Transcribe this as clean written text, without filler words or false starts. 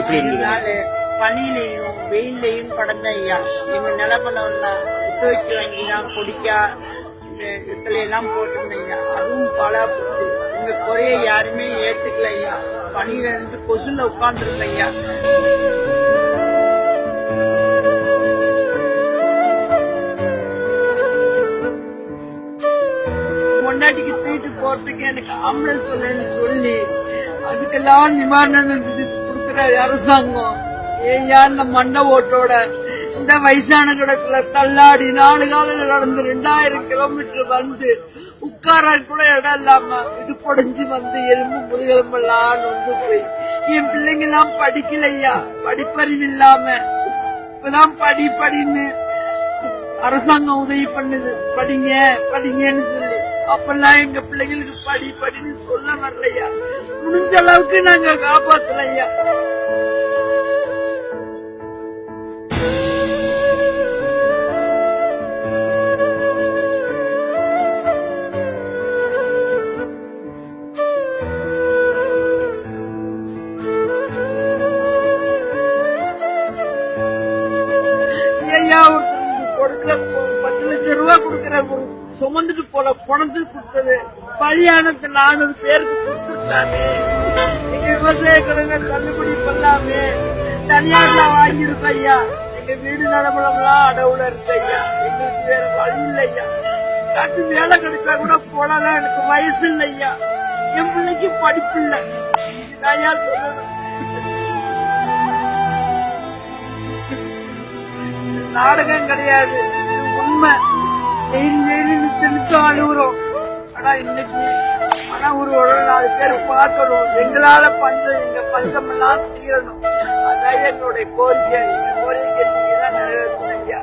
எப்படி இருந்தது? பனியிலையும் வெயிலையும் கடந்த ஐயா எங்க நிலப்பலம்னா துவைக்கு வாங்கிதான் குடிக்கா எல்லாம் போட்டிருந்தேன் ஐயா. அதுவும் பல எங்க குறைய யாருமே ஏத்துக்கல ஐயா. பனியில இருந்து கொசுல உட்கார்ந்துருக்க ஐயா. முன்னாடிக்கு தூக்கிட்டு போறதுக்கு எனக்கு ஆம்புலன்ஸ் சொல்லி அதுக்கெல்லாம் நிவாரணம் கொடுக்குற அரசாங்கம் ஏன் இந்த மண்ட ஓட்டோட இந்த வயசான கிடக்குல தள்ளாடி 4 காலம் நடந்து 2000 கிலோமீட்டர் வந்து உட்கார கூட இடம் இல்லாம இது பொடிஞ்சு வந்து எலும்பு முதுகெலும்பெல்லாம் நொந்து போய் என் பிள்ளைங்க எல்லாம் படிக்கலையா. படிப்பறிவு இல்லாம இப்பதான் படின்னு அரசாங்கம் உதவி பண்ணுது. படிங்க படிங்கன்னு சொல்லி அப்பெல்லாம் எங்க பிள்ளைங்களுக்கு படின்னு சொல்ல வரலையா. முடிஞ்ச அளவுக்கு நாங்க காப்பாத்தலையா. கொடுக்கிற 10 லட்சம் ரூபாய் கொடுக்கிற சுமந்துட்டு போல பணத்து கொடுத்தது பலியானது 400 பேருக்கு கொடுத்துருக்காமே. எங்க விவசாய கடனை தள்ளுபடி பண்ணலாமே. தனியார்ல வாங்கியிருக்க ஐயா. எங்க வீடு நடைமுறைலாம் அடவுல இருக்கு ஐயா. எங்களுக்கு வேற வழி இல்லையா. காட்டு வேலை கிடைச்சா கூட போனாதான் எனக்கு வயசு இல்லையா. என் பிள்ளைக்கு படிப்பு இல்லை. ஐயா சொல்லணும். நாடகம் கிடையாது, உண்மை. திருத்தம் அழுகுறோம். ஆனா இன்னைக்கு ஒரு 4 பேர் பார்க்கணும். எங்களால எங்க பஞ்சம் எல்லாம் தீரணும். அதான் என்னுடைய கோரிக்கை. எங்க கோரிக்கை நீங்க தான் நிறைவேற்றணும் ஐயா.